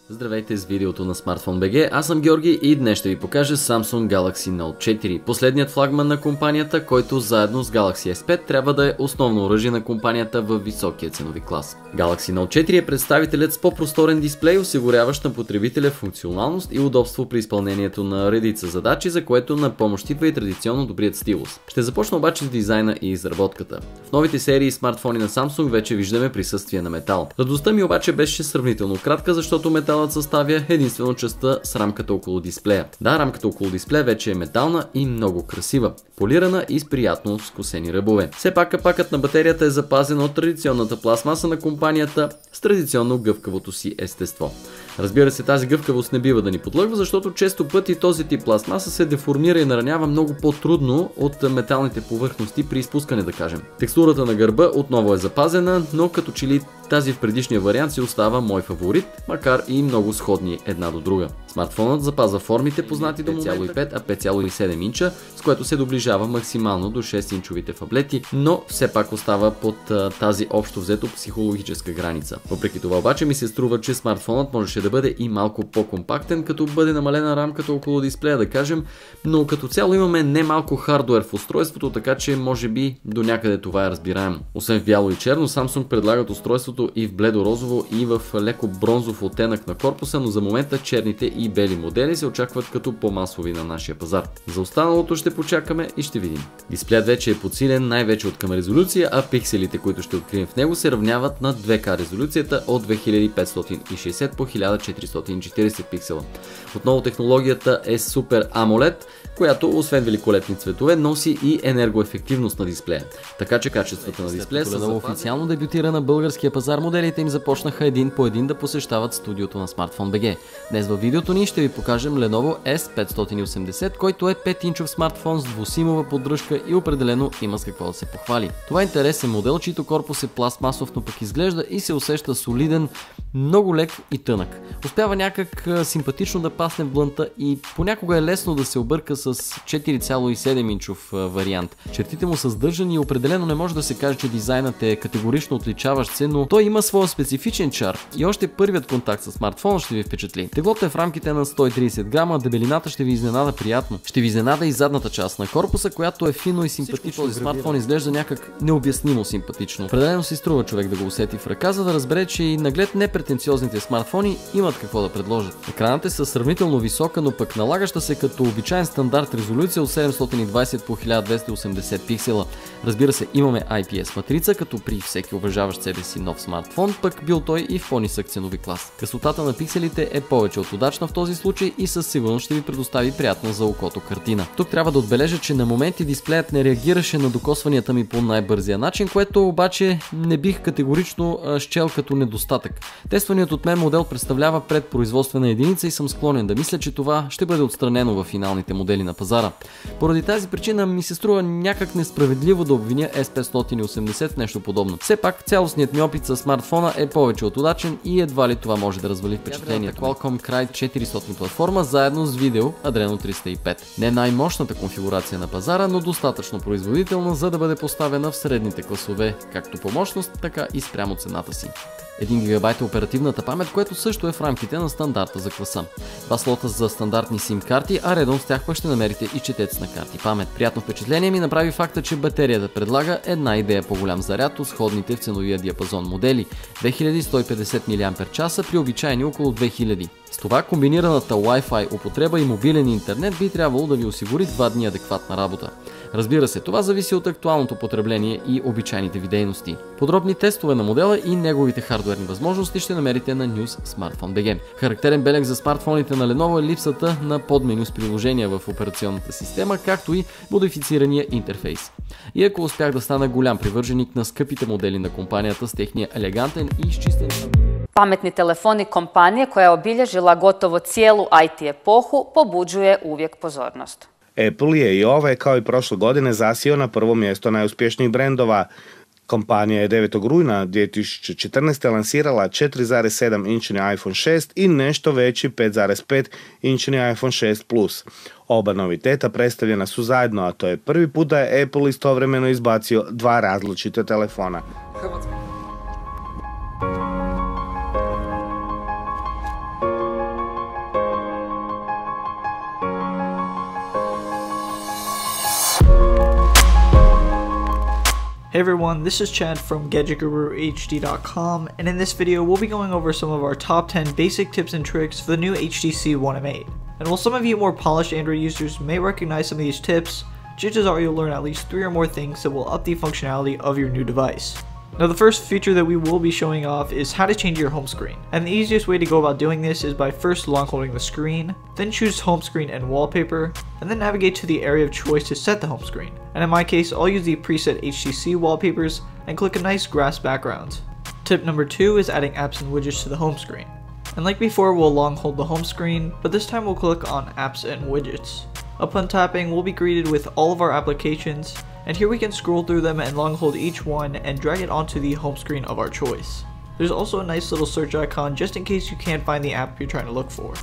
Здравейте с видеото на Smartphone BG, аз съм Георги и днес ще ви покажа Samsung Galaxy Note 4, последният флагман на компанията, който заедно с Galaxy S5 трябва да е основно оръжие на компанията във високия ценови клас. Galaxy Note 4 е представителят с по-просторен дисплей, осигуряващ на потребителя функционалност и удобство при изпълнението на редица задачи, за което на помощ идва и традиционно добрият стилус. Ще започна обаче с дизайна и изработката. В новите серии смартфони на Samsung вече виждаме присъствие на метал. Радостта ми обаче беше сравнително кратка, защото металът съставя единствено частта с рамката около дисплея. Да, рамката около дисплея вече е метална и много красива, полирана и с приятно скосени ръбове. Все пак капакът на батерията е запазен от традиционната пластмаса на компанията с традиционно гъвкавото си естество. Разбира се, тази гъвкавост не бива да ни подлъгва, защото често пъти този тип пластмаса се деформира и наранява много по-трудно от металните повърхности при изпускане, да кажем. Текстурата на гърба отново е запазена, но като че ли тази в предишния вариант си остава мой фаворит, макар и много сходни една до друга. Смартфонът запазва формите, познати до 5,5, а 5,7 инча, с което се доближава максимално до 6-инчовите фаблети, но все пак остава под тази общо взето психологическа граница. Въпреки това обаче ми се струва, че смартфонът можеше да бъде и малко по-компактен, като бъде намалена рамката около дисплея, да кажем, но като цяло имаме немалко хардуер в устройството, така че може би до някъде това е разбираемо. Освен в бяло и черно, Samsung предлагат устройството и в бледо-розово и в леко бронзов оттенък на корпуса, но за момента черните и бели модели се очакват като по-масови на нашия пазар. За останалото ще почакаме и ще видим. Дисплеят вече е подсилен най-вече от към резолюция, а пикселите, които ще открием в него, се равняват на 2К резолюцията от 2560 по 1440 пиксела. Отново технологията е Super AMOLED, която освен великолепни цветове носи и енергоефективност на дисплея. Така че качествата на дисплея са официално дебютира на българския пазар, моделите им започнаха един по един да посещават студиото на Smartphone BG. Днес във видеото ни ще ви покажем Lenovo S580, който е 5-инчов смартфон с двусимова поддръжка и определено има с какво да се похвали. Това е интересен модел, чийто корпус е пластмасов, но пък изглежда и се усеща солиден, много лек и тънък. Успява някак симпатично да пасне в длънта и понякога е лесно да се обърка с 4,7 инчов вариант. Чертите му са сдържани и определено не може да се каже, че дизайнът е категорично отличаващ се, но той има своя специфичен чар и още първият контакт с смартфона ще ви впечатли. Теглото е в рамките на 130 грама, дебелината ще ви изненада приятно. Ще ви изненада и задната част на корпуса, която е фино и симпатично. Този смартфон изглежда някак необяснимо симпатично. Определено си струва човек да го усети в ръка, за да разбере, че и наглед непретенциозните смартфони имат какво да предложат. Екранът е със сравнително висока, но пък налагаща се като обичайен стандарт резолюция от 720 по 1280 пиксела. Разбира се, имаме IPS матрица, като при всеки уважаващ себе си нов смартфон, пък бил той и в по-нисък ценови клас. Късотата на пикселите е повече от удачна в този случай и със сигурност ще ви предостави приятна за окото картина. Тук трябва да отбележа, че на моменти дисплеят не реагираше на докосванията ми по най-бързия начин, което обаче не бих категорично счел като недостатък. Тестваният от мен модел представлява предпроизводствена единица и съм склонен да мисля, че това ще бъде отстранено в финалните модели на пазара. Поради тази причина ми се струва някак несправедливо да обвиня S580 в нещо подобно. Все пак цялостният ми опит с смартфона е повече от удачен и едва ли това може да развали впечатлението. Qualcomm Krite 400 платформа заедно с видео Adreno 305. Не най-мощната конфигурация на пазара, но достатъчно производителна, за да бъде поставена в средните класове, както по мощност, така и спрямо цената си. 1 ГБ е оперативната памет, което също е в рамките на стандарта за класа. Два слота за стандартни SIM карти, а редом с тях пък ще намерите и четец на карти памет. Приятно впечатление ми направи факта, че батерията предлага една идея по-голям заряд от сходните в ценовия диапазон модели 2150 мАч при обичайни около 2000. С това комбинираната Wi-Fi употреба и мобилен интернет би трябвало да ви осигури 2 дни адекватна работа. Разбира се, това зависи от актуалното потребление и обичайните ви дейности. Подробни тестове на модела и неговите хардуерни възможности ще намерите на News Smartphone BG. Характерен белег за смартфоните на Lenovo е липсата на подменю с приложения в операционната система, както и модифицирания интерфейс. И ако успях да стана голям привърженик на скъпите модели на компанията с техния елегантен и изчистен Pametni telefoni kompanije koja je obilježila gotovo cijelu IT epohu pobuđuje uvijek pozornost. Apple je i ove, kao i prošle godine, zasio na prvo mjesto najuspješnijih brendova. Kompanija je 9. rujna 2014. lansirala 4,7-inčni iPhone 6 i nešto veći 5,5-inčni iPhone 6 Plus. Oba noviteta predstavljena su zajedno, a to je prvi put da je Apple istovremeno izbacio dva različita telefona. Hey everyone, this is Chad from GadgetGuruHD.com, and in this video we'll be going over some of our top 10 basic tips and tricks for the new HTC One M8. And while some of you more polished Android users may recognize some of these tips, chances are you'll learn at least 3 or more things that will up the functionality of your new device. Now the first feature that we will be showing off is how to change your home screen. And the easiest way to go about doing this is by first long holding the screen, then choose home screen and wallpaper, and then navigate to the area of choice to set the home screen. And in my case, I'll use the preset HTC wallpapers and click a nice grass background. Tip number 2 is adding apps and widgets to the home screen. And like before, we'll long hold the home screen, but this time we'll click on apps and widgets. Upon tapping, we'll be greeted with all of our applications, and here we can scroll through them and long hold each one and drag it onto the home screen of our choice. There's also a nice little search icon just in case you can't find the app you're trying to look for.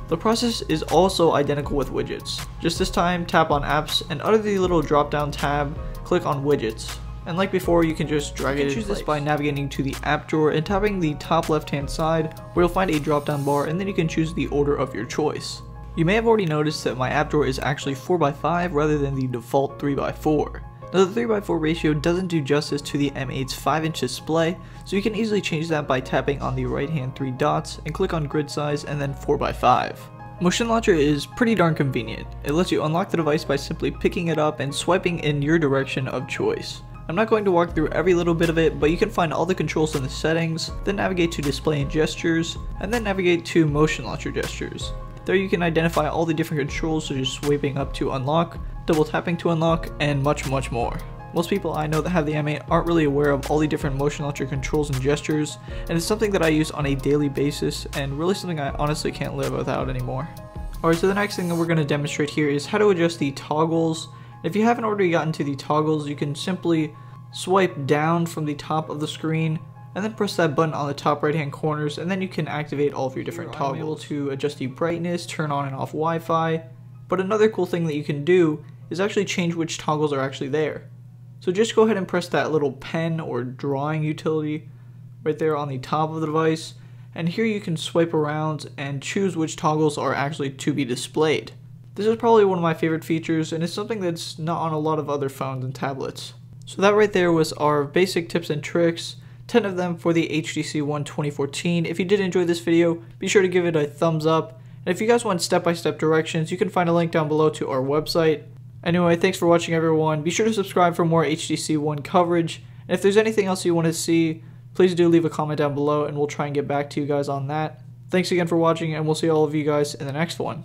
The process is also identical with widgets. Just this time, tap on apps and under the little drop down tab, click on widgets. And like before, you can just drag it in place. You can choose this by navigating to the app drawer and tapping the top left hand side where you'll find a drop down bar, and then you can choose the order of your choice. You may have already noticed that my app drawer is actually 4x5 rather than the default 3x4. Now the 3x4 ratio doesn't do justice to the M8's 5-inch display, so you can easily change that by tapping on the right hand 3 dots and click on grid size and then 4x5. Motion Launcher is pretty darn convenient. It lets you unlock the device by simply picking it up and swiping in your direction of choice. I'm not going to walk through every little bit of it, but you can find all the controls in the settings, then navigate to display and gestures, and then navigate to Motion Launcher gestures. There you can identify all the different controls such as swiping up to unlock, double tapping to unlock, and much more. Most people I know that have the M8 aren't really aware of all the different motion launcher controls and gestures, and it's something that I use on a daily basis and really something I honestly can't live without anymore. Alright, so the next thing that we're going to demonstrate here is how to adjust the toggles. If you haven't already gotten to the toggles, you can simply swipe down from the top of the screen and then press that button on the top right hand corners, and then you can activate all of your different toggles. I'm able to adjust the brightness, turn on and off Wi-Fi, but another cool thing that you can do is actually change which toggles are actually there. So just go ahead and press that little pen or drawing utility right there on the top of the device, and here you can swipe around and choose which toggles are actually to be displayed. This is probably one of my favorite features, and it's something that's not on a lot of other phones and tablets. So that right there was our basic tips and tricks, 10 of them for the HTC One 2014. If you did enjoy this video, be sure to give it a thumbs up. And if you guys want step-by-step directions, you can find a link down below to our website. Anyway, thanks for watching everyone. Be sure to subscribe for more HTC One coverage. And if there's anything else you want to see, please do leave a comment down below and we'll try and get back to you guys on that. Thanks again for watching, and we'll see all of you guys in the next one.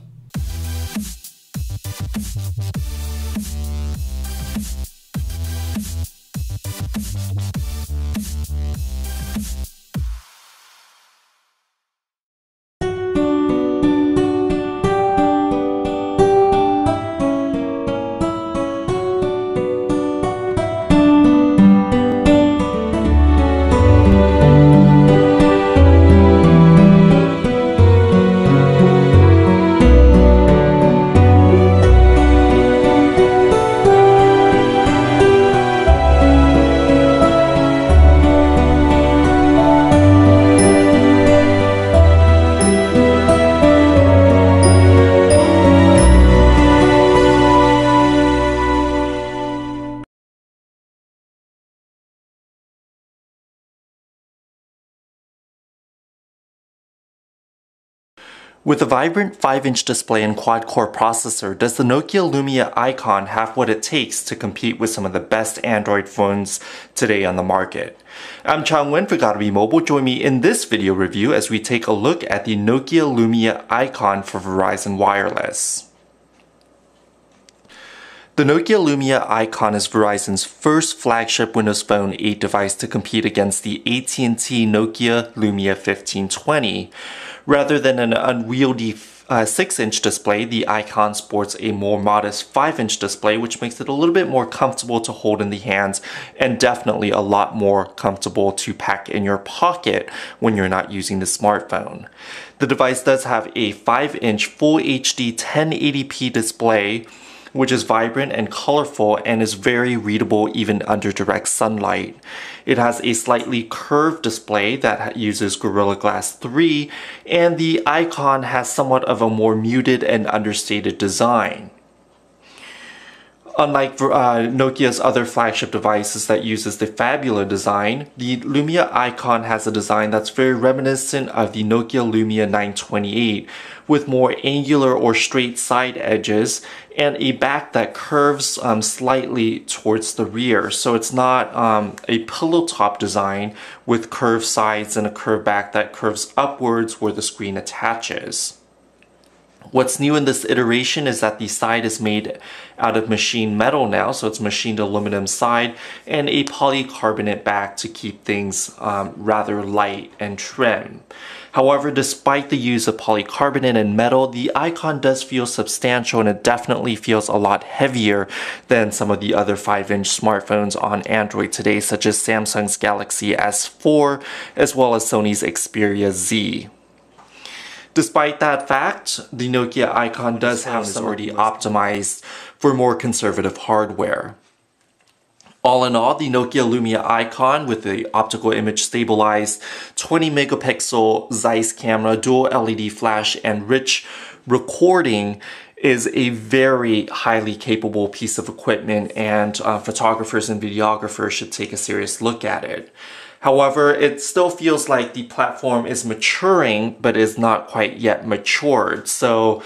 With a vibrant 5-inch display and quad-core processor, does the Nokia Lumia Icon have what it takes to compete with some of the best Android phones today on the market? I'm Chang Wen for Gotta Be Mobile. Join me in this video review as we take a look at the Nokia Lumia Icon for Verizon Wireless. The Nokia Lumia Icon is Verizon's first flagship Windows Phone 8 device to compete against the AT&T Nokia Lumia 1520. Rather than an unwieldy 6-inch display, the Icon sports a more modest 5-inch display, which makes it a little bit more comfortable to hold in the hands and definitely a lot more comfortable to pack in your pocket when you're not using the smartphone. The device does have a 5-inch Full HD 1080p display, which is vibrant and colorful and is very readable even under direct sunlight. It has a slightly curved display that uses Gorilla Glass 3, and the Icon has somewhat of a more muted and understated design. Unlike Nokia's other flagship devices that uses the Fabula design, the Lumia Icon has a design that's very reminiscent of the Nokia Lumia 928, with more angular or straight side edges and a back that curves slightly towards the rear. So it's not a pillow top design with curved sides and a curved back that curves upwards where the screen attaches. What's new in this iteration is that the side is made out of machined metal now, so it's machined aluminum side, and a polycarbonate back to keep things rather light and trim. However, despite the use of polycarbonate and metal, the Icon does feel substantial, and it definitely feels a lot heavier than some of the other 5-inch smartphones on Android today, such as Samsung's Galaxy S4 as well as Sony's Xperia Z. Despite that fact, the Nokia Icon does have some already optimized for more conservative hardware. All in all, the Nokia Lumia Icon with the optical image stabilized 20 megapixel Zeiss camera, dual LED flash, and rich recording is a very highly capable piece of equipment, and photographers and videographers should take a serious look at it. However, it still feels like the platform is maturing, but is not quite yet matured. So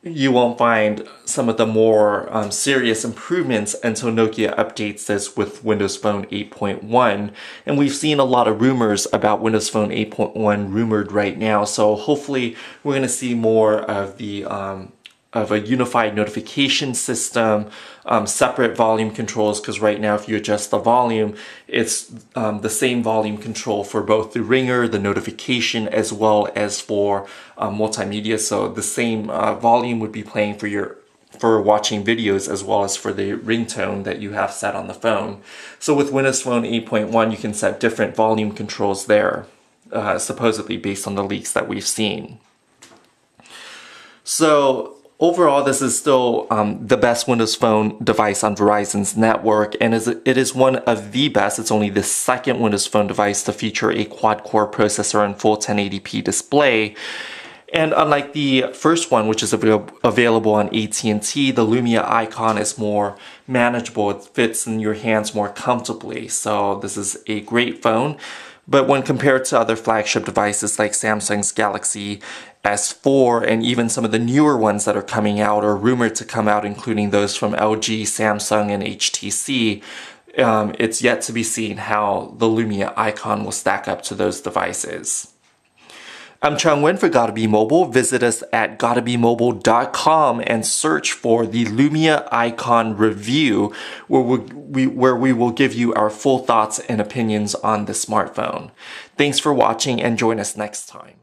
you won't find some of the more serious improvements until Nokia updates this with Windows Phone 8.1. And we've seen a lot of rumors about Windows Phone 8.1 rumored right now. So hopefully we're going to see more of the of a unified notification system, separate volume controls, because right now if you adjust the volume, it's the same volume control for both the ringer, the notification, as well as for multimedia. So the same volume would be playing for watching videos as well as for the ringtone that you have set on the phone. So with Windows Phone 8.1, you can set different volume controls there, supposedly based on the leaks that we've seen. So overall, this is still the best Windows Phone device on Verizon's network, and it is one of the best. It's only the second Windows Phone device to feature a quad-core processor and full 1080p display. And unlike the first one, which is available on AT&T, the Lumia Icon is more manageable. It fits in your hands more comfortably. So this is a great phone. But when compared to other flagship devices like Samsung's Galaxy S4 and even some of the newer ones that are coming out or rumored to come out, including those from LG, Samsung, and HTC, it's yet to be seen how the Lumia Icon will stack up to those devices. I'm Chung Nguyen for Gotta Be Mobile. Visit us at gottabemobile.com and search for the Lumia Icon review, where we will give you our full thoughts and opinions on the smartphone. Thanks for watching, and join us next time.